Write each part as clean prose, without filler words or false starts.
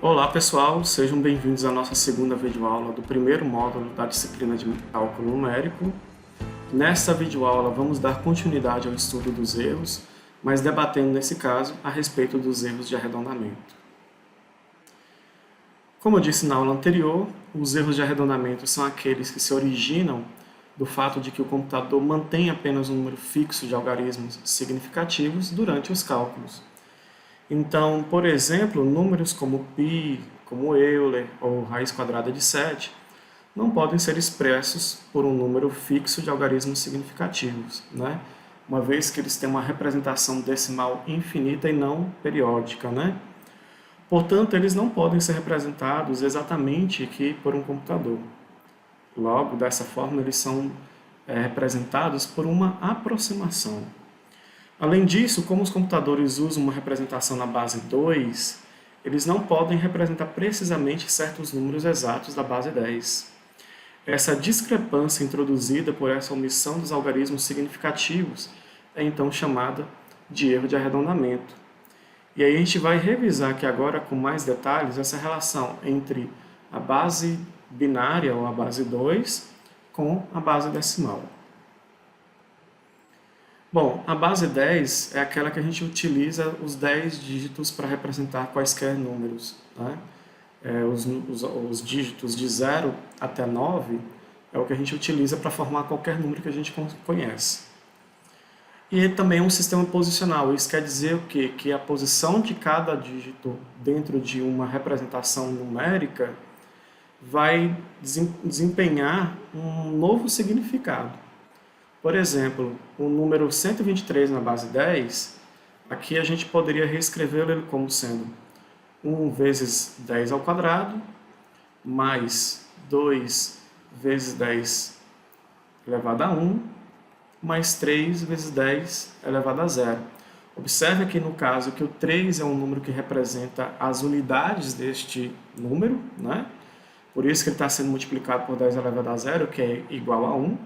Olá pessoal, sejam bem-vindos à nossa segunda videoaula do primeiro módulo da disciplina de cálculo numérico. Nesta videoaula vamos dar continuidade ao estudo dos erros, mas debatendo nesse caso a respeito dos erros de arredondamento. Como eu disse na aula anterior, os erros de arredondamento são aqueles que se originam do fato de que o computador mantém apenas um número fixo de algarismos significativos durante os cálculos. Então, por exemplo, números como π, como Euler ou raiz quadrada de 7 não podem ser expressos por um número fixo de algarismos significativos, né? Uma vez que eles têm uma representação decimal infinita e não periódica, né? Portanto, eles não podem ser representados exatamente aqui por um computador. Logo, dessa forma, eles são representados por uma aproximação. Além disso, como os computadores usam uma representação na base 2, eles não podem representar precisamente certos números exatos da base 10. Essa discrepância introduzida por essa omissão dos algarismos significativos é então chamada de erro de arredondamento. E aí a gente vai revisar aqui agora com mais detalhes essa relação entre a base binária ou a base 2 com a base decimal. Bom, a base 10 é aquela que a gente utiliza os 10 dígitos para representar quaisquer números, né? Os dígitos de 0 até 9 é o que a gente utiliza para formar qualquer número que a gente conhece. E também é um sistema posicional. Isso quer dizer o quê? Que a posição de cada dígito dentro de uma representação numérica vai desempenhar um novo significado. Por exemplo, o número 123 na base 10, aqui a gente poderia reescrevê-lo ele como sendo 1 vezes 10 ao quadrado, mais 2 vezes 10 elevado a 1, mais 3 vezes 10 elevado a 0. Observe aqui no caso que o 3 é um número que representa as unidades deste número, né? Por isso que ele está sendo multiplicado por 10 elevado a 0, que é igual a 1.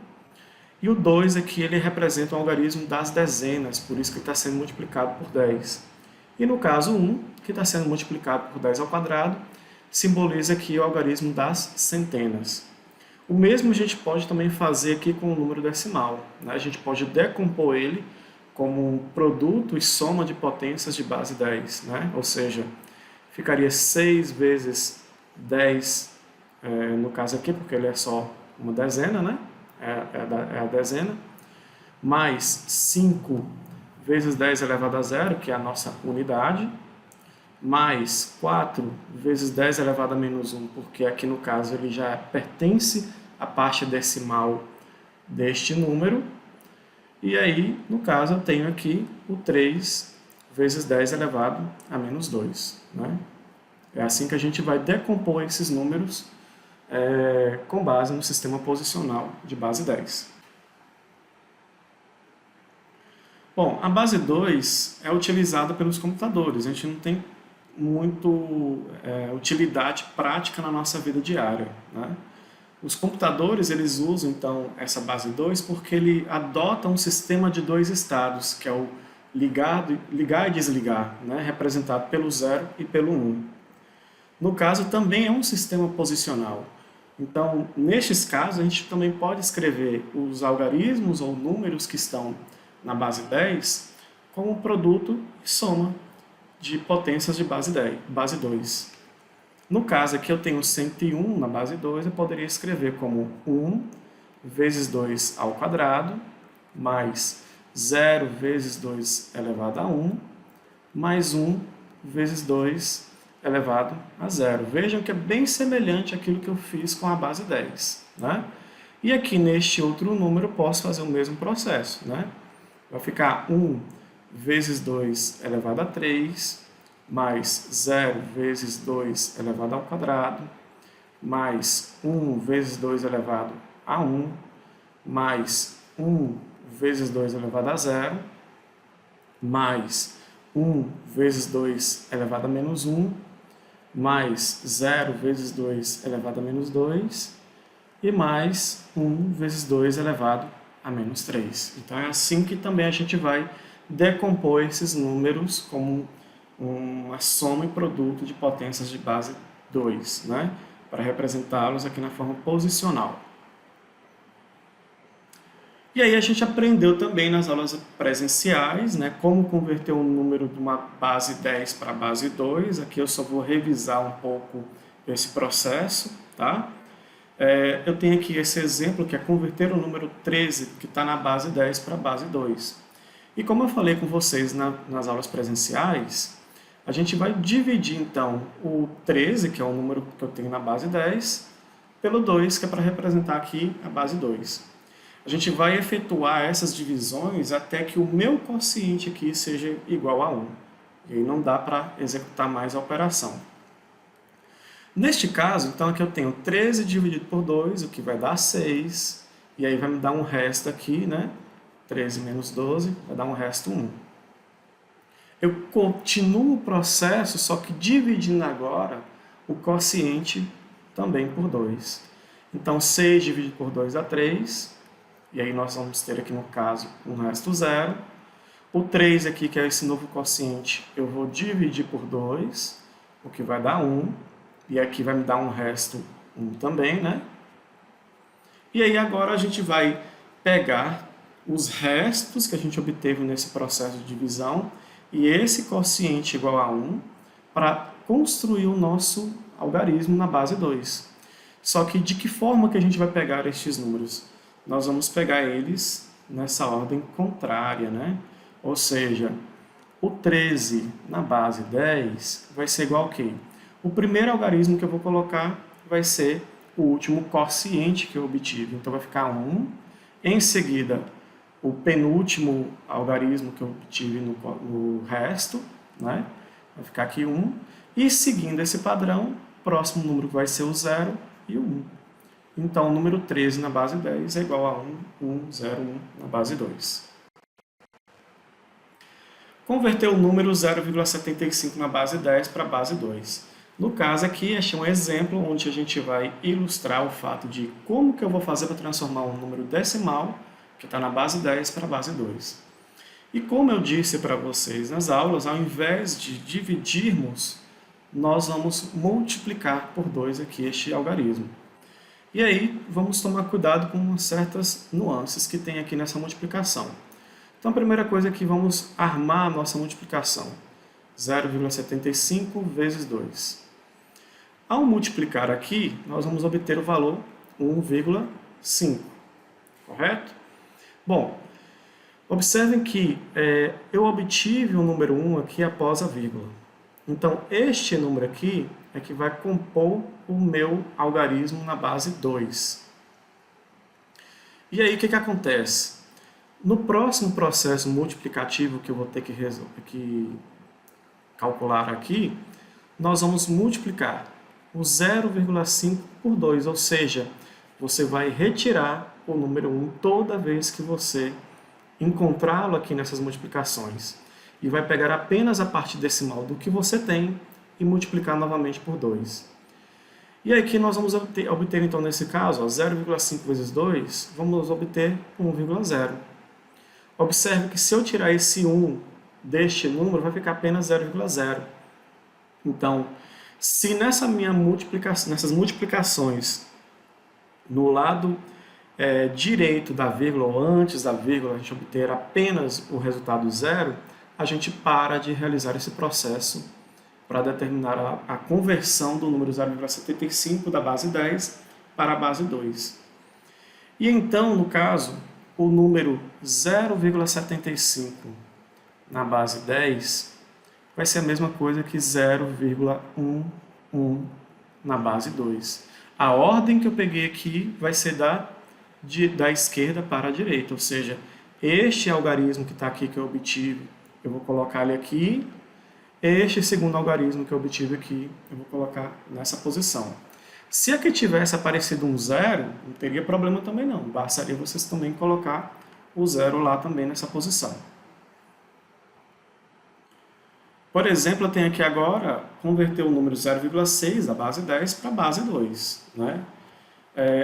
E o 2 aqui ele representa o algarismo das dezenas, por isso que está sendo multiplicado por 10. E no caso 1, que está sendo multiplicado por 10 ao quadrado, simboliza aqui o algarismo das centenas. O mesmo a gente pode também fazer aqui com o número decimal, né? A gente pode decompor ele como um produto e soma de potências de base 10, né? Ou seja, ficaria 6 vezes 10, no caso aqui, porque ele é só uma dezena, né? É a dezena, mais 5 vezes 10 elevado a 0, que é a nossa unidade, mais 4 vezes 10 elevado a menos 1, porque aqui no caso ele já pertence à parte decimal deste número, e aí, no caso, eu tenho aqui o 3 vezes 10 elevado a menos 2. Né? É assim que a gente vai decompor esses números com base no sistema posicional de base 10. Bom, a base 2 é utilizada pelos computadores, a gente não tem muito utilidade prática na nossa vida diária, né? Os computadores eles usam então essa base 2 porque ele adota um sistema de dois estados, que é o ligar e desligar, né? Representado pelo 0 e pelo 1. No caso, também é um sistema posicional. Então, nestes casos, a gente também pode escrever os algarismos ou números que estão na base 10 como produto e soma de potências de base 2. No caso aqui eu tenho 101 na base 2, eu poderia escrever como 1 vezes 2 ao quadrado, mais 0 vezes 2 elevado a 1, mais 1 vezes 2 elevado a 0. Vejam que é bem semelhante àquilo que eu fiz com a base 10. Né? E aqui neste outro número eu posso fazer o mesmo processo. Né? Vai ficar 1 vezes 2 elevado a 3, mais 0 vezes 2 elevado ao quadrado, mais 1 vezes 2 elevado a 1, mais 1 vezes 2 elevado a 0, mais 1 vezes 2 elevado a menos 1, mais 0 vezes 2 elevado a menos 2, e mais 1 vezes 2 elevado a menos 3. Então é assim que também a gente vai decompor esses números como uma soma e produto de potências de base 2, né? Para representá-los aqui na forma posicional. E aí a gente aprendeu também nas aulas presenciais, né, como converter um número de uma base 10 para a base 2. Aqui eu só vou revisar um pouco esse processo, tá? Eu tenho aqui esse exemplo que é converter o número 13, que está na base 10 para a base 2. E como eu falei com vocês nas aulas presenciais, a gente vai dividir então o 13, que é o número que eu tenho na base 10, pelo 2, que é para representar aqui a base 2. A gente vai efetuar essas divisões até que o meu quociente aqui seja igual a 1. E aí não dá para executar mais a operação. Neste caso, então, aqui eu tenho 13 dividido por 2, o que vai dar 6. E aí vai me dar um resto aqui, né? 13 menos 12, vai dar um resto 1. Eu continuo o processo, só que dividindo agora o quociente também por 2. Então, 6 dividido por 2 dá 3. E aí nós vamos ter aqui, no caso, um resto 0. O 3 aqui, que é esse novo quociente, eu vou dividir por 2, o que vai dar 1. E aqui vai me dar um resto 1 também, né? E aí agora a gente vai pegar os restos que a gente obteve nesse processo de divisão e esse quociente igual a 1 para construir o nosso algarismo na base 2. Só que de que forma que a gente vai pegar estes números? Nós vamos pegar eles nessa ordem contrária, né? Ou seja, o 13 na base 10 vai ser igual a quê? O primeiro algarismo que eu vou colocar vai ser o último quociente que eu obtive. Então vai ficar 1. Em seguida, o penúltimo algarismo que eu obtive no resto, né? Vai ficar aqui 1. E seguindo esse padrão, o próximo número vai ser o 0 e o 1. Então, o número 13 na base 10 é igual a 1, 1, 0, 1 na base 2. Converter o número 0,75 na base 10 para a base 2. No caso aqui, este é um exemplo onde a gente vai ilustrar o fato de como que eu vou fazer para transformar um número decimal, que está na base 10, para a base 2. E como eu disse para vocês nas aulas, ao invés de dividirmos, nós vamos multiplicar por 2 aqui este algarismo. E aí, vamos tomar cuidado com certas nuances que tem aqui nessa multiplicação. Então, a primeira coisa é que vamos armar a nossa multiplicação. 0,75 vezes 2. Ao multiplicar aqui, nós vamos obter o valor 1,5. Correto? Bom, observem que eu obtive o número 1 aqui após a vírgula. Então, este número aqui é que vai compor o meu algarismo na base 2. E aí, o que acontece? No próximo processo multiplicativo que eu vou ter que calcular aqui, nós vamos multiplicar o 0,5 por 2, ou seja, você vai retirar o número 1 toda vez que você encontrá-lo aqui nessas multiplicações. E vai pegar apenas a parte decimal do que você tem e multiplicar novamente por 2. E aqui nós vamos obter então, nesse caso, 0,5 vezes 2, vamos obter 1,0. Observe que se eu tirar esse 1 deste número, vai ficar apenas 0,0. Então, se nessas multiplicações, no lado direito da vírgula ou antes da vírgula, a gente obter apenas o resultado 0, a gente para de realizar esse processo para determinar a conversão do número 0,75 da base 10 para a base 2. E então, no caso, o número 0,75 na base 10 vai ser a mesma coisa que 0,11 na base 2. A ordem que eu peguei aqui vai ser da esquerda para a direita, ou seja, este algarismo que está aqui que eu obtive, eu vou colocar ele aqui. Este segundo algarismo que eu obtive aqui, eu vou colocar nessa posição. Se aqui tivesse aparecido um 0, não teria problema também não. Bastaria vocês também colocar o 0 lá também nessa posição. Por exemplo, eu tenho aqui agora, converter o número 0,6 da base 10 para a base 2. Né?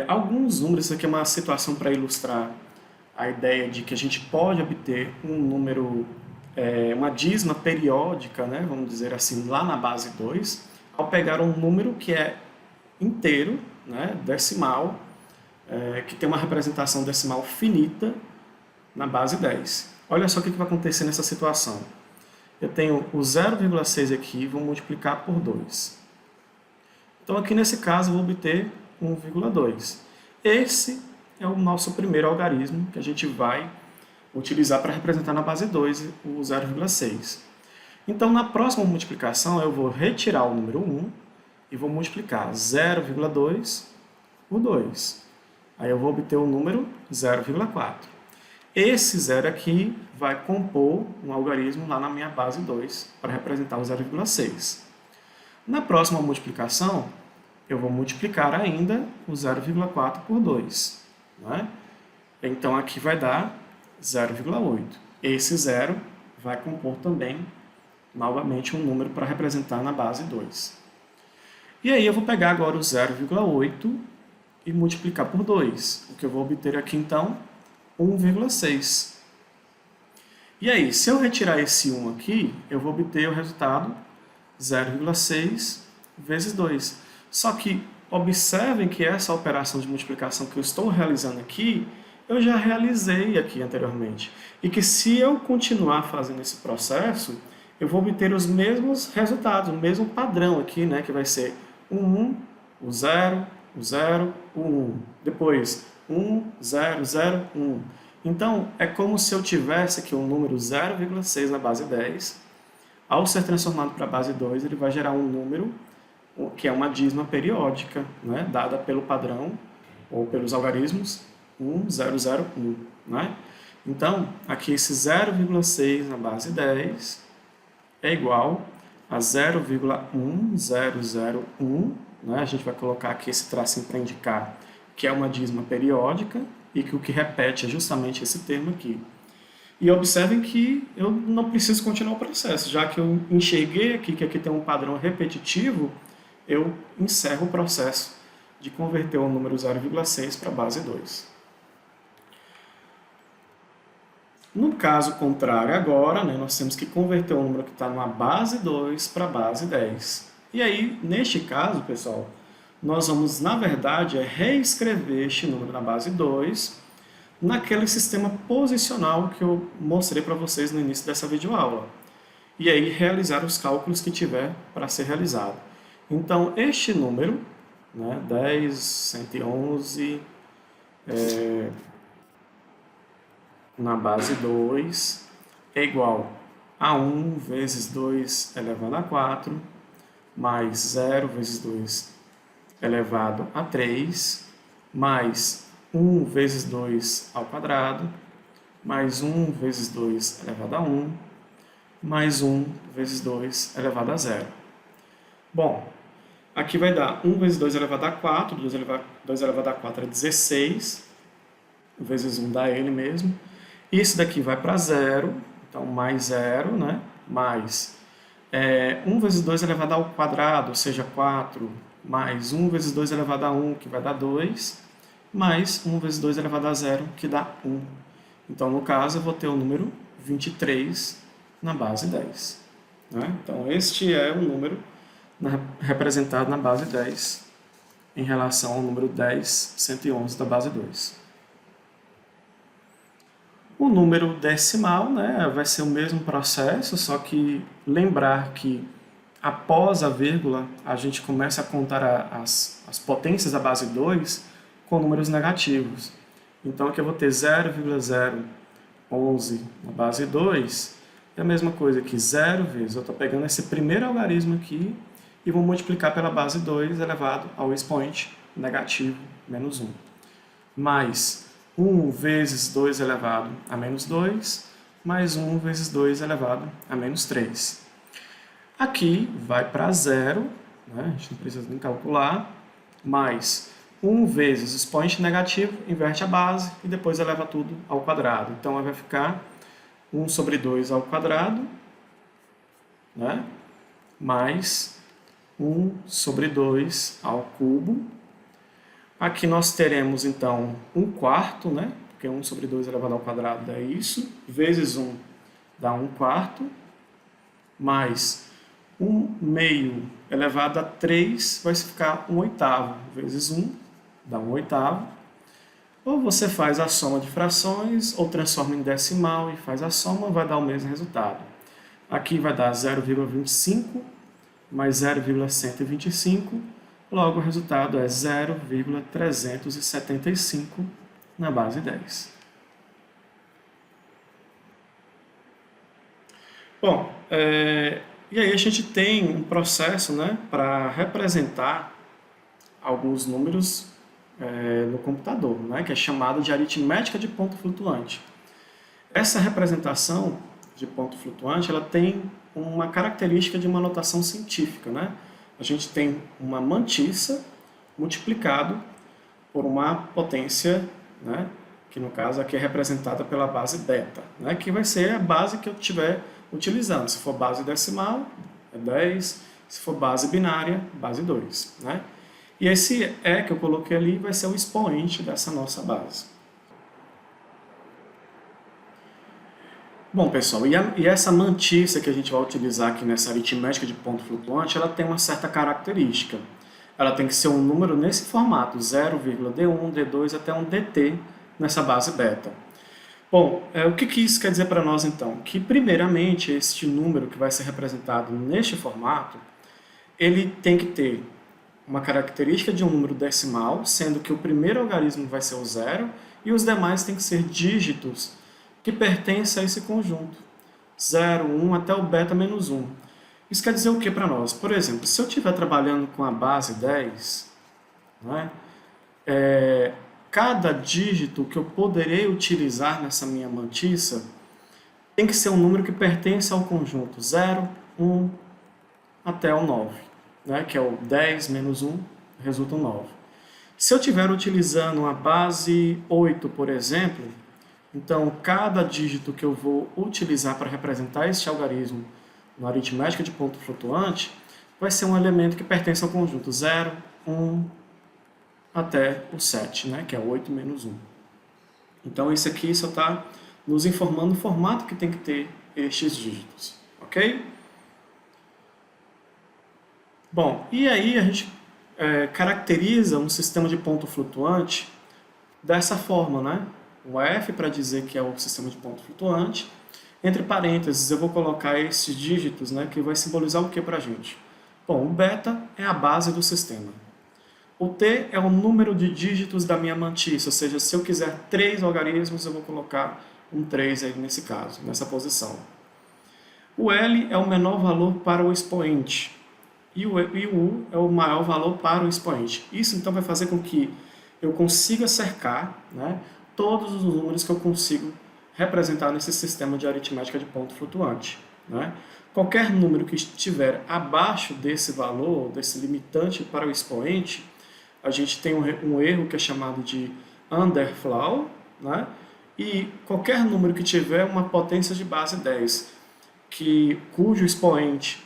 Alguns números, isso aqui é uma situação para ilustrar a ideia de que a gente pode obter um número uma dízima periódica, né, vamos dizer assim, lá na base 2, ao pegar um número que é inteiro, né, decimal, que tem uma representação decimal finita na base 10. Olha só o que vai acontecer nessa situação. Eu tenho o 0,6 aqui, vou multiplicar por 2. Então aqui nesse caso eu vou obter 1,2. Esse é o nosso primeiro algarismo que a gente vai utilizar para representar na base 2 o 0,6. Então na próxima multiplicação eu vou retirar o número 1 e vou multiplicar 0,2 por 2. Aí eu vou obter o número 0,4. Esse zero aqui vai compor um algarismo lá na minha base 2 para representar o 0,6. Na próxima multiplicação, eu vou multiplicar ainda o 0,4 por 2. Né? Então aqui vai dar 0,8. Esse zero vai compor também, novamente, um número para representar na base 2. E aí eu vou pegar agora o 0,8 e multiplicar por 2. O que eu vou obter aqui então? 1,6. E aí, se eu retirar esse 1 aqui, eu vou obter o resultado 0,6 vezes 2. Só que observem que essa operação de multiplicação que eu estou realizando aqui, eu já realizei aqui anteriormente. E que se eu continuar fazendo esse processo, eu vou obter os mesmos resultados, o mesmo padrão aqui, né, que vai ser o 1, o 0, o 0, o 1. Depois, 1, 0, 0, 1. Então, é como se eu tivesse aqui um número 0,6 na base 10. Ao ser transformado para a base 2, ele vai gerar um número que é uma dízima periódica, né, dada pelo padrão ou pelos algarismos 1, 0, 0, 1. Né? Então, aqui esse 0,6 na base 10 é igual a 0,1001. Né? A gente vai colocar aqui esse tracinho para indicar que é uma dízima periódica e que o que repete é justamente esse termo aqui. E observem que eu não preciso continuar o processo, já que eu enxerguei aqui que aqui tem um padrão repetitivo, eu encerro o processo de converter o número 0,6 para a base 2. No caso contrário agora, né, nós temos que converter o número que está na base 2 para a base 10. E aí, neste caso, pessoal, nós vamos, na verdade, reescrever este número na base 2 naquele sistema posicional que eu mostrei para vocês no início dessa videoaula. E aí realizar os cálculos que tiver para ser realizado. Então, este número, né, 10, 111, na base 2, é igual a 1 vezes 2 elevado a 4, mais 0 vezes 2 elevado a 3, mais 1 vezes 2 ao quadrado, mais 1 vezes 2 elevado a 1, mais 1 vezes 2 elevado a 0. Bom, aqui vai dar 1 vezes 2 elevado a 4, 2 elevado a 4 é 16, vezes 1 dá ele mesmo. Isso daqui vai para 0, então mais 0, né? Mais 1 vezes 2 elevado ao quadrado, ou seja, 4, mais 1 vezes 2 elevado a 1, que vai dar 2, mais 1 vezes 2 elevado a 0, que dá 1. Então, no caso, eu vou ter o número 23 na base 10. Né? Então, este é o número representado na base 10 em relação ao número 10.111 da base 2. O número decimal, né, vai ser o mesmo processo, só que lembrar que após a vírgula a gente começa a contar as potências da base 2 com números negativos. Então aqui eu vou ter 0,011 na base 2, é a mesma coisa que 0 vezes, eu estou pegando esse primeiro algarismo aqui e vou multiplicar pela base 2 elevado ao expoente negativo menos 1. Mais 1 vezes 2 elevado a menos 2, mais 1 vezes 2 elevado a menos 3. Aqui vai para 0, né? A gente não precisa nem calcular, mais 1 vezes o expoente negativo, inverte a base e depois eleva tudo ao quadrado. Então vai ficar 1 sobre 2 ao quadrado, né? Mais 1 sobre 2 ao cubo. Aqui nós teremos, então, 1 quarto, né? Porque 1 sobre 2 elevado ao quadrado é isso, vezes 1 dá 1/4, mais 1/2 elevado a 3 vai ficar 1/8, vezes 1, dá 1/8. Ou você faz a soma de frações, ou transforma em decimal e faz a soma, vai dar o mesmo resultado. Aqui vai dar 0,25 mais 0,125, logo o resultado é 0,375 na base 10. Bom, e aí a gente tem um processo, né, para representar alguns números no computador, né, que é chamado de aritmética de ponto flutuante. Essa representação de ponto flutuante, ela tem uma característica de uma notação científica, né? A gente tem uma mantissa multiplicado por uma potência, né, que no caso aqui é representada pela base beta, né, que vai ser a base que eu estiver utilizando. Se for base decimal, é 10, se for base binária, base 2. Né? E esse E que eu coloquei ali vai ser o expoente dessa nossa base. Bom, pessoal, e essa mantissa que a gente vai utilizar aqui nessa aritmética de ponto flutuante, ela tem uma certa característica. Ela tem que ser um número nesse formato, 0,D1, D2 até um DT nessa base beta. Bom, o que isso quer dizer para nós então? Que primeiramente este número que vai ser representado neste formato, ele tem que ter uma característica de um número decimal, sendo que o primeiro algarismo vai ser o 0 e os demais têm que ser dígitos que pertencem a esse conjunto, 0, 1 até o beta menos 1. Isso quer dizer o que para nós? Por exemplo, se eu estiver trabalhando com a base 10, né, cada dígito que eu poderei utilizar nessa minha mantissa tem que ser um número que pertence ao conjunto 0, 1 até o 9, né, que é o 10 menos 1, resulta um 9. Se eu estiver utilizando a base 8, por exemplo, então cada dígito que eu vou utilizar para representar este algarismo na aritmética de ponto flutuante vai ser um elemento que pertence ao conjunto 0, 1, até o 7, né, que é 8 menos 1. Então, isso aqui só está nos informando o formato que tem que ter estes dígitos, ok? Bom, e aí a gente caracteriza um sistema de ponto flutuante dessa forma, né? O F para dizer que é o sistema de ponto flutuante. Entre parênteses, eu vou colocar esses dígitos, né, que vai simbolizar o que para a gente? Bom, o beta é a base do sistema. O T é o número de dígitos da minha mantissa, ou seja, se eu quiser 3 algarismos, eu vou colocar um 3 aí nesse caso, nessa posição. O L é o menor valor para o expoente e o U é o maior valor para o expoente. Isso então vai fazer com que eu consiga cercar, né, todos os números que eu consigo representar nesse sistema de aritmética de ponto flutuante. Né? Qualquer número que estiver abaixo desse valor, desse limitante para o expoente, a gente tem um erro que é chamado de underflow, né? E qualquer número que tiver uma potência de base 10, cujo expoente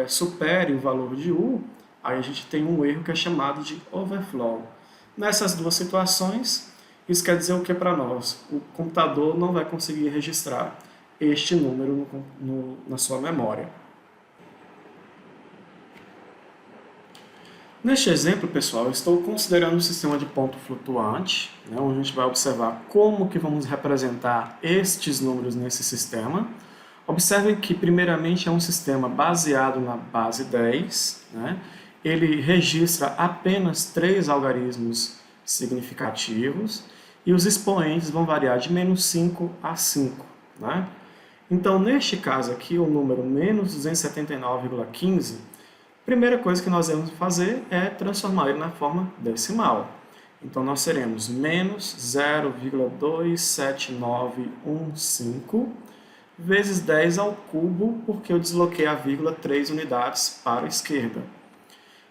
supere o valor de U, aí a gente tem um erro que é chamado de overflow. Nessas duas situações, isso quer dizer o que para nós? O computador não vai conseguir registrar este número na sua memória. Neste exemplo, pessoal, eu estou considerando um sistema de ponto flutuante, né, onde a gente vai observar como que vamos representar estes números nesse sistema. Observem que, primeiramente, é um sistema baseado na base 10. Né? Ele registra apenas 3 algarismos significativos e os expoentes vão variar de menos 5 a 5. Né? Então, neste caso aqui, o número menos 279,15, a primeira coisa que nós vamos fazer é transformar ele na forma decimal. Então, nós teremos menos 0,27915 vezes 10 ao cubo, porque eu desloquei a vírgula 3 unidades para a esquerda.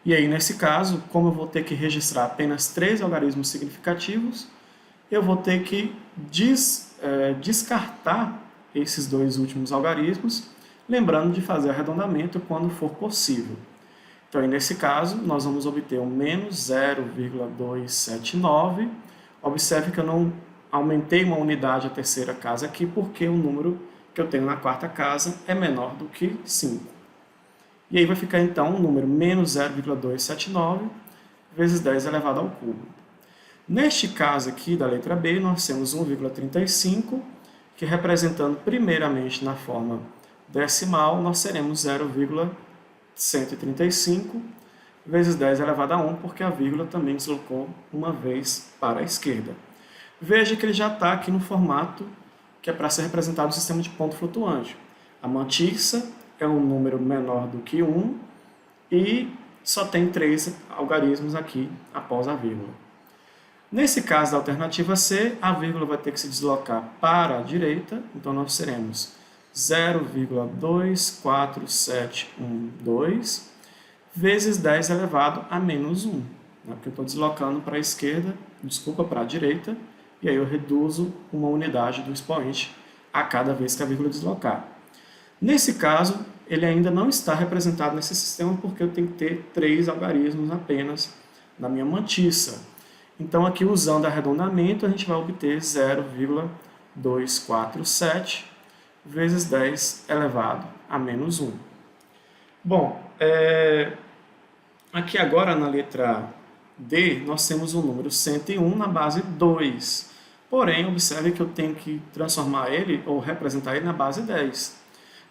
E aí, nesse caso, como eu vou ter que registrar apenas 3 algarismos significativos, eu vou ter que descartar esses 2 últimos algarismos, lembrando de fazer arredondamento quando for possível. Então, aí, nesse caso, nós vamos obter um menos 0,279. Observe que eu não aumentei uma unidade a terceira casa aqui, porque o número que eu tenho na quarta casa é menor do que 5. E aí vai ficar então o número menos 0,279 vezes 10 elevado ao cubo. Neste caso aqui da letra B, nós temos 1,35, que representando primeiramente na forma decimal, nós teremos 0,135 vezes 10 elevado a 1, porque a vírgula também deslocou uma vez para a esquerda. Veja que ele já está aqui no formato que é para ser representado no sistema de ponto flutuante. A mantissa é um número menor do que 1 e só tem 3 algarismos aqui após a vírgula. Nesse caso da alternativa C, a vírgula vai ter que se deslocar para a direita, então nós teremos 0,24712 vezes 10 elevado a menos 1. Né? Porque eu estou deslocando para a esquerda, para a direita, e aí eu reduzo uma unidade do expoente a cada vez que a vírgula deslocar. Nesse caso, ele ainda não está representado nesse sistema porque eu tenho que ter 3 algarismos apenas na minha mantissa. Então, aqui usando arredondamento, a gente vai obter 0,247 vezes 10 elevado a menos 1. Bom, aqui agora na letra D, nós temos o número 101 na base 2. Porém, observe que eu tenho que transformar ele, ou representar ele na base 10.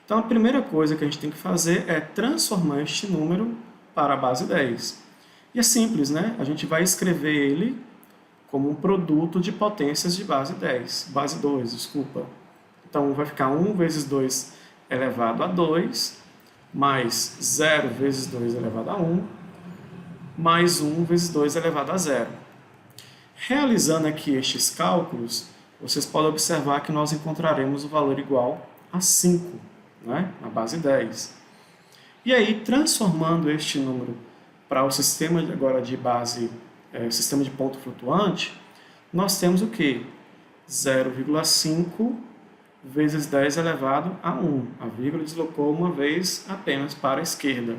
Então, a primeira coisa que a gente tem que fazer é transformar este número para a base 10. E é simples, né? A gente vai escrever ele como um produto de potências de base 10. Base 2, desculpa. Então, vai ficar 1 vezes 2 elevado a 2, mais 0 vezes 2 elevado a 1, mais 1 vezes 2 elevado a 0. Realizando aqui estes cálculos, vocês podem observar que nós encontraremos o valor igual a 5, né? Na base 10. E aí, transformando este número para o sistema agora de base, sistema de ponto flutuante, nós temos o quê? 0,5 vezes 10 elevado a 1. A vírgula deslocou uma vez apenas para a esquerda.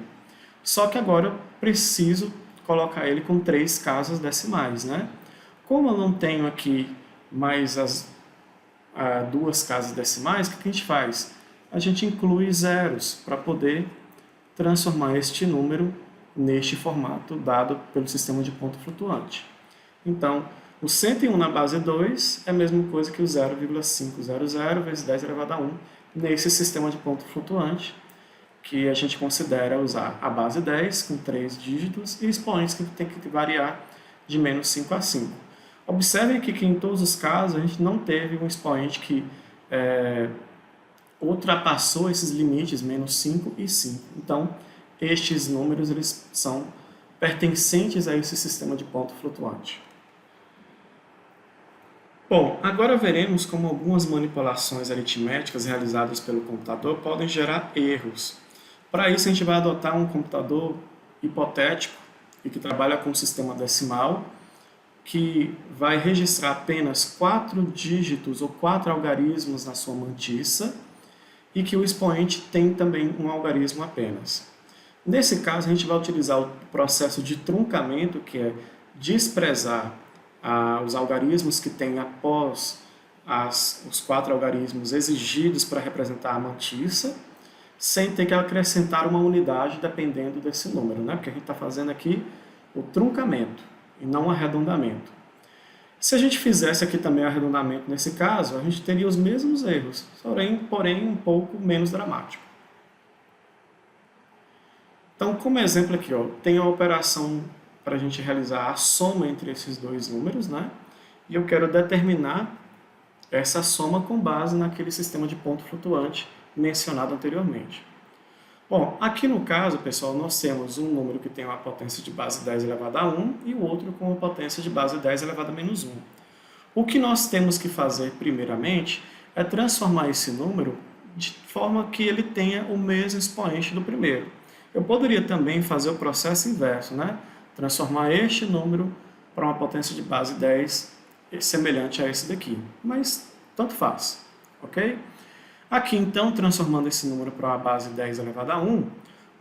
Só que agora eu preciso colocar ele com 3 casas decimais, né? Como eu não tenho aqui mais as 2 casas decimais, o que a gente faz? A gente inclui zeros para poder transformar este número neste formato dado pelo sistema de ponto flutuante. Então, o 101 na base 2 é a mesma coisa que o 0,500 vezes 10 elevado a 1 nesse sistema de ponto flutuante, que a gente considera usar a base 10 com 3 dígitos e expoentes que tem que variar de menos 5 a 5. Observem aqui que em todos os casos a gente não teve um expoente que ultrapassou esses limites, menos 5 e 5. Então, estes números eles são pertencentes a esse sistema de ponto flutuante. Bom, agora veremos como algumas manipulações aritméticas realizadas pelo computador podem gerar erros. Para isso, a gente vai adotar um computador hipotético e que trabalha com um sistema decimal, que vai registrar apenas 4 dígitos ou 4 algarismos na sua mantissa e que o expoente tem também um algarismo apenas. Nesse caso, a gente vai utilizar o processo de truncamento, que é desprezar os algarismos que tem após os 4 algarismos exigidos para representar a mantissa, sem ter que acrescentar uma unidade dependendo desse número, né? Porque a gente está fazendo aqui o truncamento e não o arredondamento. Se a gente fizesse aqui também o arredondamento nesse caso, a gente teria os mesmos erros, porém um pouco menos dramático. Então, como exemplo aqui, tem a operação para a gente realizar a soma entre esses dois números, né? E eu quero determinar essa soma com base naquele sistema de ponto flutuante mencionado anteriormente. Bom, aqui no caso, pessoal, nós temos um número que tem uma potência de base 10 elevado a 1 e o outro com uma potência de base 10 elevado a menos 1. O que nós temos que fazer, primeiramente, é transformar esse número de forma que ele tenha o mesmo expoente do primeiro. Eu poderia também fazer o processo inverso, né? Transformar este número para uma potência de base 10 semelhante a esse daqui, mas tanto faz, ok? Aqui, então, transformando esse número para uma base 10 elevado a 1,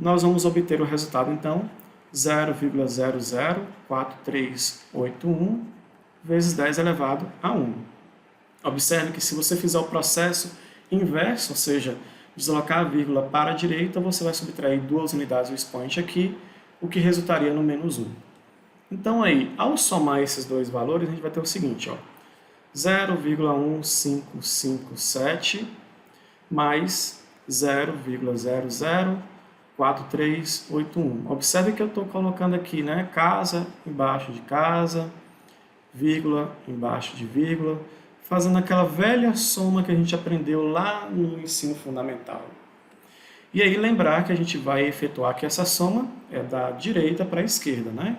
nós vamos obter o resultado, então, 0,004381 vezes 10 elevado a 1. Observe que se você fizer o processo inverso, ou seja, deslocar a vírgula para a direita, você vai subtrair 2 unidades do expoente aqui, o que resultaria no menos 1. Então aí, ao somar esses dois valores, a gente vai ter o seguinte, ó, 0,1557 mais 0,004381. Observe que eu estou colocando aqui, né, casa embaixo de casa, vírgula embaixo de vírgula, fazendo aquela velha soma que a gente aprendeu lá no ensino fundamental. E aí lembrar que a gente vai efetuar que essa soma é da direita para a esquerda, né?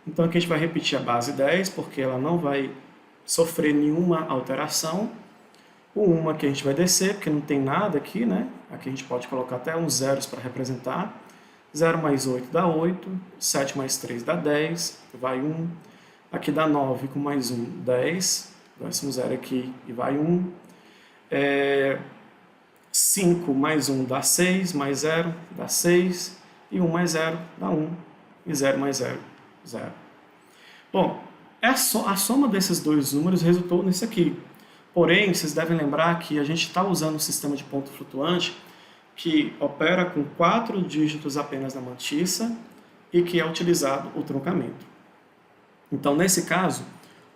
Então aqui a gente vai repetir a base 10, porque ela não vai sofrer nenhuma alteração. O 1 aqui a gente vai descer, porque não tem nada aqui, né? Aqui a gente pode colocar até uns zeros para representar. 0 mais 8 dá 8, 7 mais 3 dá 10, vai 1. Aqui dá 9 com mais 1, 10. Vai-se um 0 aqui e vai 1. 5 mais 1 dá 6, mais 0 dá 6. E 1 mais 0 dá 1. E 0 mais 0, 0. Bom, a soma desses dois números resultou nisso aqui. Porém, vocês devem lembrar que a gente está usando um sistema de ponto flutuante que opera com 4 dígitos apenas na mantissa e que é utilizado o truncamento. Então, nesse caso,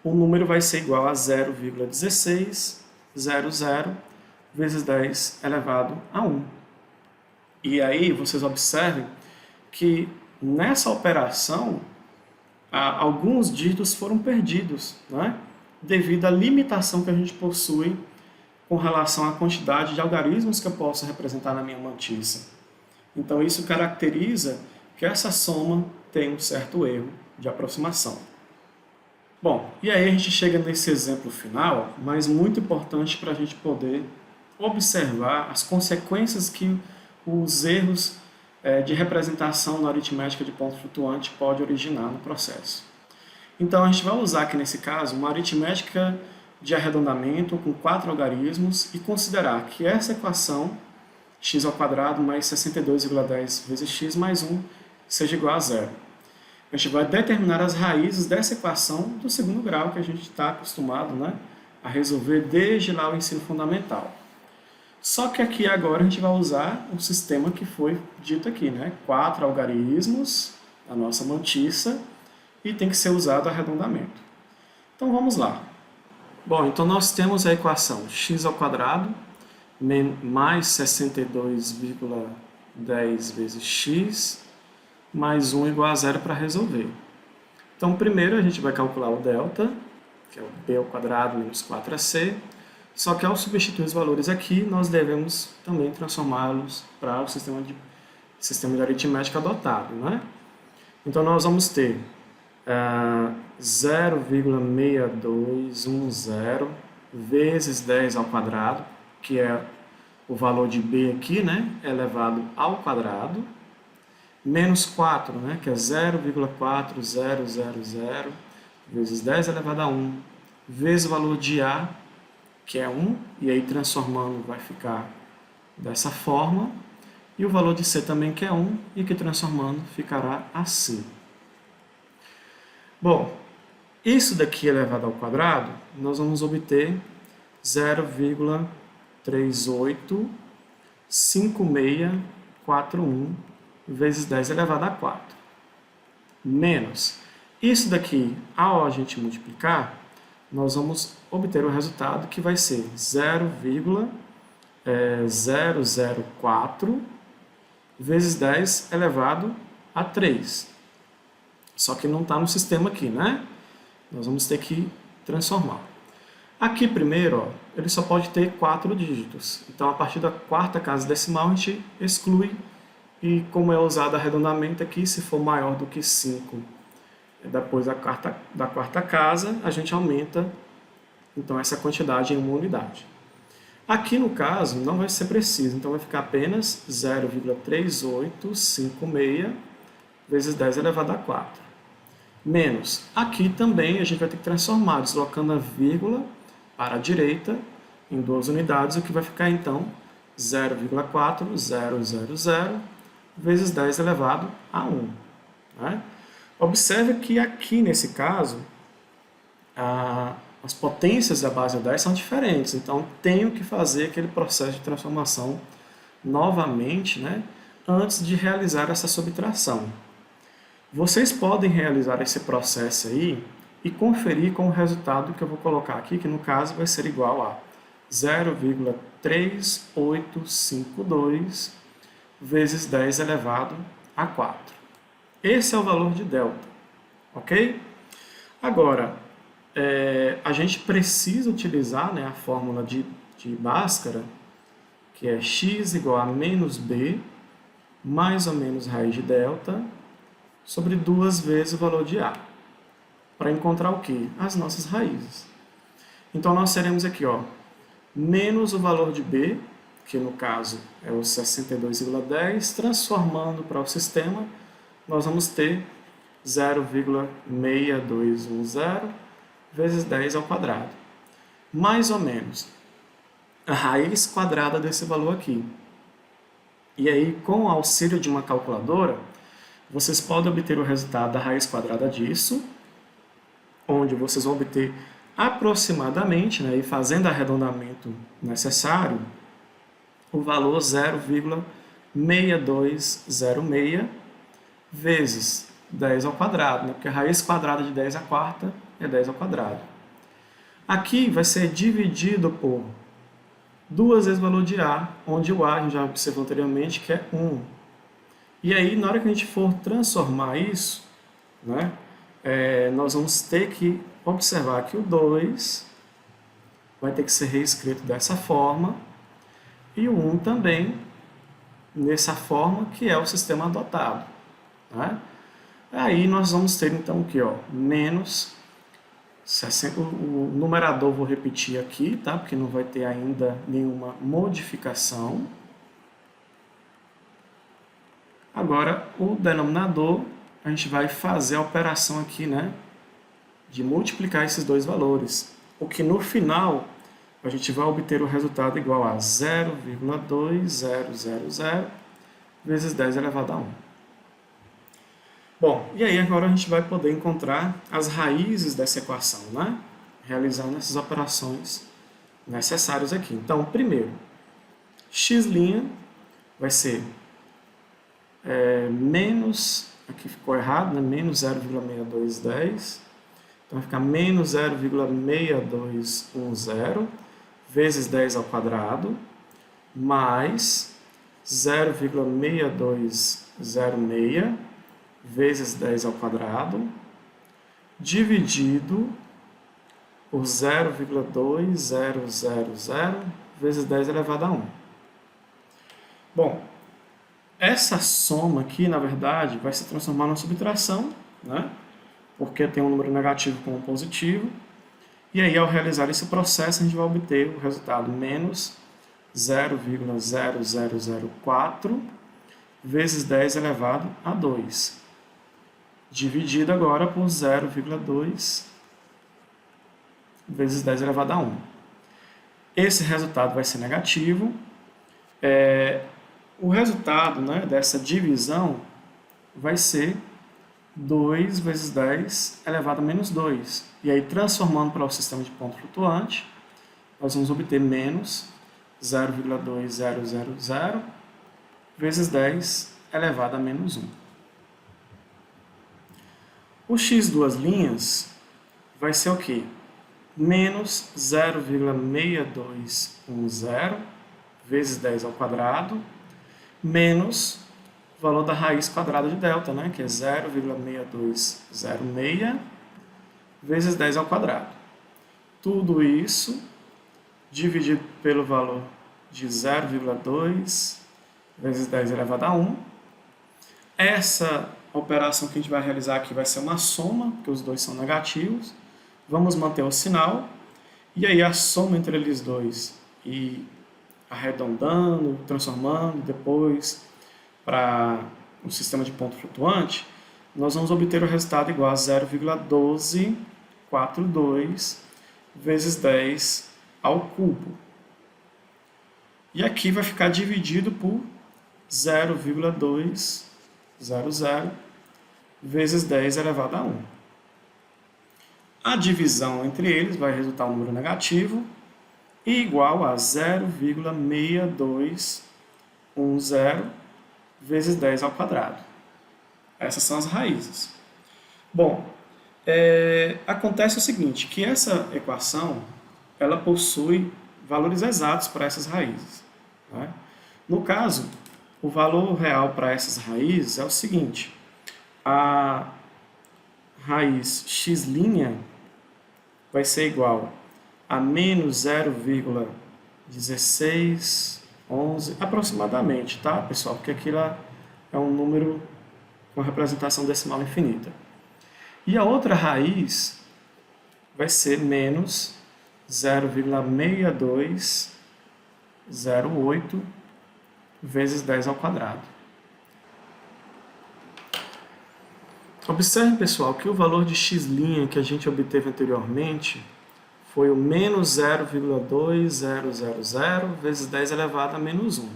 o número vai ser igual a 0,1600 vezes 10 elevado a 1. E aí, vocês observem que nessa operação, alguns dígitos foram perdidos, né? Devido à limitação que a gente possui com relação à quantidade de algarismos que eu posso representar na minha mantissa. Então, isso caracteriza que essa soma tem um certo erro de aproximação. Bom, e aí a gente chega nesse exemplo final, mas muito importante para a gente poder observar as consequências que os erros de representação na aritmética de ponto flutuante pode originar no processo. Então a gente vai usar aqui nesse caso uma aritmética de arredondamento com 4 algarismos e considerar que essa equação x² mais 62,10 vezes x mais 1 seja igual a 0. A gente vai determinar as raízes dessa equação do segundo grau que a gente está acostumado, né, a resolver desde lá o ensino fundamental. Só que aqui agora a gente vai usar o sistema que foi dito aqui, né? 4 algarismos da nossa mantissa e tem que ser usado arredondamento. Então vamos lá. Bom, então nós temos a equação x² mais 62,10 vezes x mais 1 igual a 0 para resolver. Então primeiro a gente vai calcular o delta, que é o b² menos 4ac. Só que ao substituir os valores aqui, nós devemos também transformá-los para o sistema de aritmética adotado, né? Então nós vamos ter 0,6210 vezes 10 ao quadrado, que é o valor de b aqui, né, elevado ao quadrado, menos 4, né, que é 0,4000 vezes 10 elevado a 1, vezes o valor de a, que é 1, e aí transformando vai ficar dessa forma, e o valor de c também que é 1, e que transformando ficará assim. Bom, isso daqui elevado ao quadrado, nós vamos obter 0,385641 vezes 10 elevado a 4. Menos, isso daqui, ao a gente multiplicar, nós vamos obter o resultado que vai ser 0,004 vezes 10 elevado a 3. Só que não está no sistema aqui, né? Nós vamos ter que transformar. Aqui primeiro, ó, ele só pode ter 4 dígitos. Então, a partir da quarta casa decimal, a gente exclui. E como é usado arredondamento aqui, se for maior do que 5, depois da quarta casa, a gente aumenta então essa quantidade em uma unidade. Aqui no caso não vai ser preciso, então vai ficar apenas 0,3856 vezes 10 elevado a 4. Menos, aqui também a gente vai ter que transformar, deslocando a vírgula para a direita em 2 unidades, o que vai ficar então 0,4000 vezes 10 elevado a 1. Né? Observe que aqui nesse caso, as potências da base 10 são diferentes, então tenho que fazer aquele processo de transformação novamente, né, antes de realizar essa subtração. Vocês podem realizar esse processo aí e conferir com o resultado que eu vou colocar aqui, que no caso vai ser igual a 0,3852 vezes 10 elevado a 4. Esse é o valor de delta, ok? Agora, a gente precisa utilizar, né, a fórmula de Bhaskara, que é x igual a menos b, mais ou menos raiz de delta, sobre 2 vezes o valor de a, para encontrar o quê? As nossas raízes. Então, nós teremos aqui, ó, menos o valor de b, que no caso é o 62,10, transformando para o sistema, nós vamos ter 0,6210 vezes 10 ao quadrado. Mais ou menos a raiz quadrada desse valor aqui. E aí, com o auxílio de uma calculadora, vocês podem obter o resultado da raiz quadrada disso, onde vocês vão obter aproximadamente, né, e fazendo arredondamento necessário, o valor 0,6206 vezes 10 ao quadrado, né, porque a raiz quadrada de 10 à quarta é 10 ao quadrado. Aqui vai ser dividido por 2 vezes o valor de a, onde o a a gente já observou anteriormente que é 1. E aí, na hora que a gente for transformar isso, né, nós vamos ter que observar que o 2 vai ter que ser reescrito dessa forma, e o 1 também, nessa forma, que é o sistema adotado. Né? Aí nós vamos ter, então, aqui, ó, menos 60, o numerador vou repetir aqui, tá? Porque não vai ter ainda nenhuma modificação. Agora, o denominador, a gente vai fazer a operação aqui, né, de multiplicar esses dois valores. O que no final, a gente vai obter o resultado igual a 0,2000 vezes 10 elevado a 1. Bom, e aí agora a gente vai poder encontrar as raízes dessa equação, né? Realizando essas operações necessárias aqui. Então, primeiro, x' vai ser menos, aqui ficou errado, né? Menos 0,6210. Então vai ficar menos 0,6210 vezes 10 ao quadrado, mais 0,6206 vezes 10 ao quadrado, dividido por 0,2000 vezes 10 elevado a 1. Bom, essa soma aqui, na verdade, vai se transformar numa subtração, né? Porque tem um número negativo com um positivo. E aí, ao realizar esse processo, a gente vai obter o resultado menos 0,0004 vezes 10 elevado a 2, dividido agora por 0,2 vezes 10 elevado a 1. Esse resultado vai ser negativo. O resultado, né, dessa divisão vai ser 2 vezes 10 elevado a menos 2. E aí, transformando para o sistema de ponto flutuante, nós vamos obter menos 0,2000 vezes 10 elevado a menos 1. O x duas linhas vai ser o quê? Menos 0,6210 vezes 10 ao quadrado, menos o valor da raiz quadrada de delta, né, que é 0,6206 vezes 10 ao quadrado. Tudo isso dividido pelo valor de 0,2 vezes 10 elevado a 1. Essa operação que a gente vai realizar aqui vai ser uma soma, porque os dois são negativos. Vamos manter o sinal. E aí a soma entre eles dois e arredondando, transformando depois para um sistema de ponto flutuante, nós vamos obter o resultado igual a 0,1242 vezes 10 ao cubo. E aqui vai ficar dividido por 0,200 vezes 10 elevado a 1. A divisão entre eles vai resultar um número negativo e igual a 0,6210 vezes 10 ao quadrado. Essas são as raízes. Bom, acontece o seguinte, que essa equação ela possui valores exatos para essas raízes. Né? No caso, o valor real para essas raízes é o seguinte, a raiz x' vai ser igual a menos 0,1611 aproximadamente, tá, pessoal? Porque aquilo é um número com representação decimal infinita. E a outra raiz vai ser menos 0,6208 vezes 10 ao quadrado. Observe, pessoal, que o valor de x' que a gente obteve anteriormente foi o menos 0,2000 vezes 10 elevado a menos 1.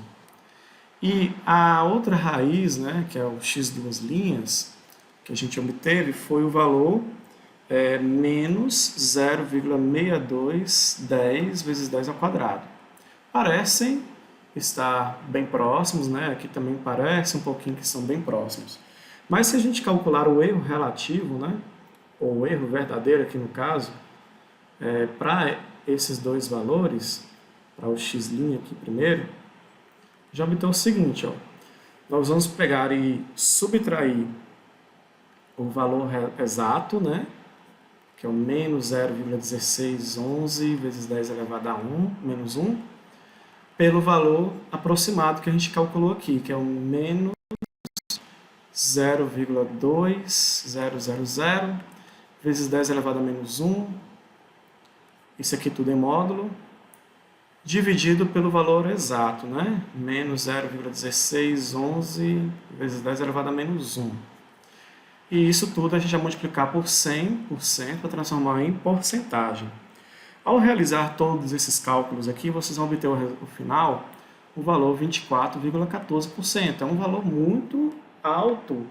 E a outra raiz, né, que é o x duas linhas, que a gente obteve, foi o valor menos 0,6210 vezes 10 ao quadrado. Parecem estar bem próximos, né? Aqui também parece um pouquinho que são bem próximos. Mas se a gente calcular o erro relativo, né, ou o erro verdadeiro aqui no caso, para esses dois valores, para o x' aqui primeiro, já obtém o seguinte, ó, nós vamos pegar e subtrair o valor exato, né, que é o menos 0,1611 vezes 10 elevado a 1, menos 1, pelo valor aproximado que a gente calculou aqui, que é o menos 0,2000 vezes 10 elevado a menos 1, isso aqui tudo em módulo, dividido pelo valor exato, né? Menos 0,1611 vezes 10 elevado a menos 1. E isso tudo a gente vai multiplicar por 100% para transformar em porcentagem. Ao realizar todos esses cálculos aqui, vocês vão obter o final, o valor 24,14%. É um valor muito alto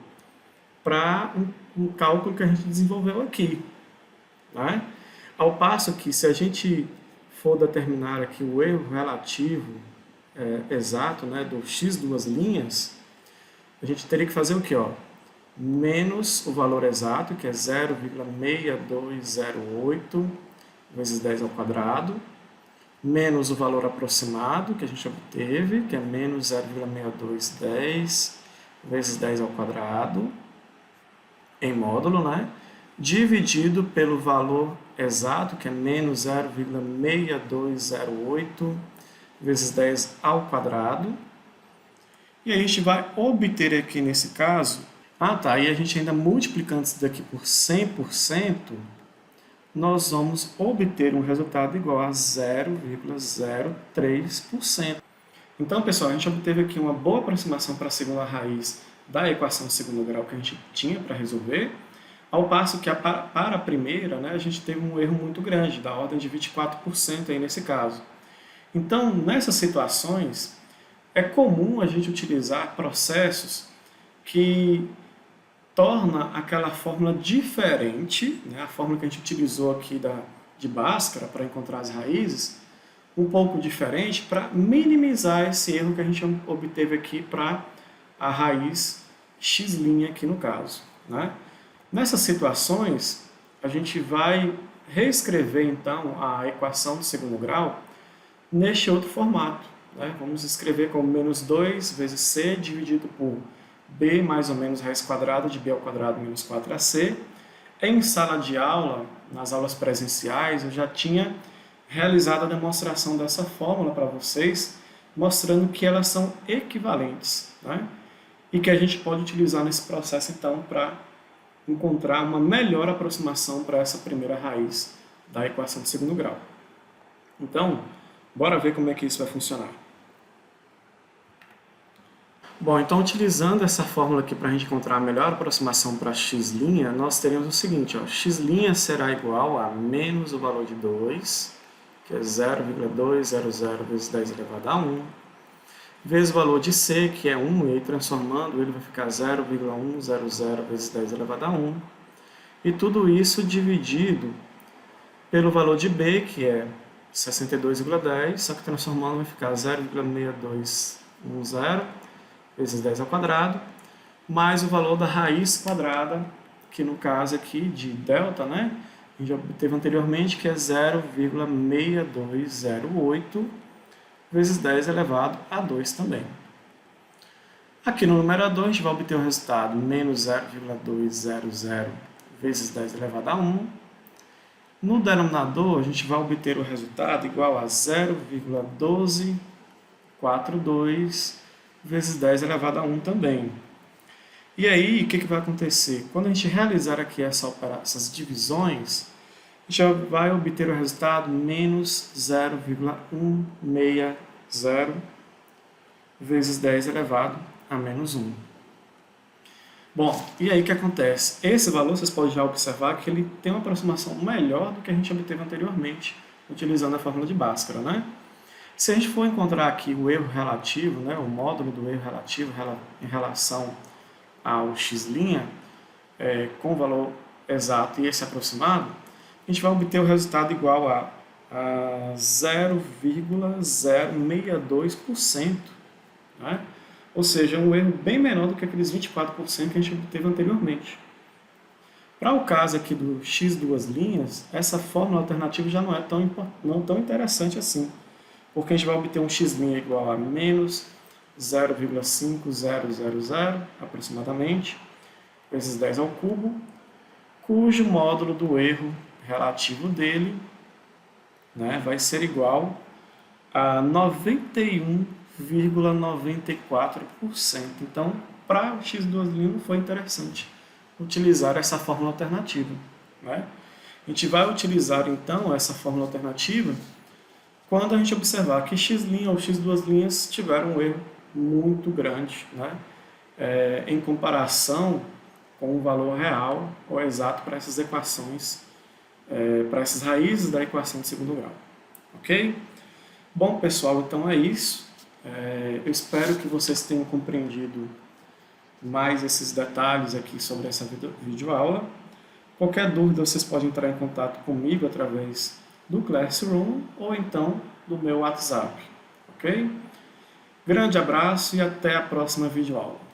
para um cálculo que a gente desenvolveu aqui. Né? Ao passo que, se a gente for determinar aqui o erro relativo exato, né, do x duas linhas, a gente teria que fazer o quê? Ó? Menos o valor exato, que é 0,6208 vezes 10 ao quadrado, menos o valor aproximado que a gente obteve, que é menos 0,6210 vezes 10 ao quadrado, em módulo, né? Dividido pelo valor exato, que é menos 0,6208 vezes 10 ao quadrado. E a gente vai obter aqui nesse caso, e a gente ainda multiplicando isso daqui por 100%, nós vamos obter um resultado igual a 0,03%. Então, pessoal, a gente obteve aqui uma boa aproximação para a segunda raiz da equação de segundo grau que a gente tinha para resolver, ao passo que para a primeira, né, a gente teve um erro muito grande, da ordem de 24% aí nesse caso. Então, nessas situações, é comum a gente utilizar processos que torna aquela fórmula diferente, né, a fórmula que a gente utilizou aqui de Bhaskara para encontrar as raízes, um pouco diferente para minimizar esse erro que a gente obteve aqui para a raiz x' aqui no caso. Né? Nessas situações, a gente vai reescrever então a equação de segundo grau neste outro formato. Né? Vamos escrever como menos 2 vezes c dividido por b mais ou menos raiz quadrada de b ao quadrado menos 4ac. Em sala de aula, nas aulas presenciais, eu já tinha realizado a demonstração dessa fórmula para vocês, mostrando que elas são equivalentes, né? E que a gente pode utilizar nesse processo, então, para encontrar uma melhor aproximação para essa primeira raiz da equação de segundo grau. Então, bora ver como é que isso vai funcionar. Bom, então utilizando essa fórmula aqui para a gente encontrar a melhor aproximação para x', nós teremos o seguinte, ó, x' será igual a menos o valor de 2, que é 0,200 vezes 10 elevado a 1, vezes o valor de c, que é 1, e aí transformando ele vai ficar 0,100 vezes 10 elevado a 1, e tudo isso dividido pelo valor de B, que é 62,10, só que transformando vai ficar 0,6210 vezes 10 ao quadrado, mais o valor da raiz quadrada, que no caso aqui de delta, né, a gente já obteve anteriormente, que é 0,6208 vezes 10 elevado a 2 também. Aqui no numerador, a gente vai obter o resultado menos 0,200 vezes 10 elevado a 1. No denominador, a gente vai obter o resultado igual a 0,1242 vezes 10 elevado a 1 também. E aí, o que vai acontecer? Quando a gente realizar aqui essas divisões, a gente vai obter o resultado menos 0,160 vezes 10 elevado a menos 1. Bom, e aí o que acontece? Esse valor, vocês podem já observar que ele tem uma aproximação melhor do que a gente obteve anteriormente, utilizando a fórmula de Bhaskara, né? Se a gente for encontrar aqui o erro relativo, né, o módulo do erro relativo em relação ao x', com o valor exato e esse aproximado, a gente vai obter o resultado igual a 0,062%, né? Ou seja, um erro bem menor do que aqueles 24% que a gente obteve anteriormente. Para o caso aqui do x duas linhas, essa fórmula alternativa já não é tão interessante assim, porque a gente vai obter um x' igual a menos 0,5000 aproximadamente, vezes 10 ao cubo, cujo módulo do erro relativo dele, né, vai ser igual a 91,94%. Então, para o x duas linhas não foi interessante utilizar essa fórmula alternativa, né? A gente vai utilizar então essa fórmula alternativa quando a gente observar que x' ou x duas linhas tiveram um erro muito grande, né, em comparação com o valor real ou exato para essas equações, para essas raízes da equação de segundo grau. Ok? Bom, pessoal, então é isso. Eu espero que vocês tenham compreendido mais esses detalhes aqui sobre essa videoaula. Qualquer dúvida, vocês podem entrar em contato comigo através do Classroom ou então do meu WhatsApp. Ok? Grande abraço e até a próxima videoaula.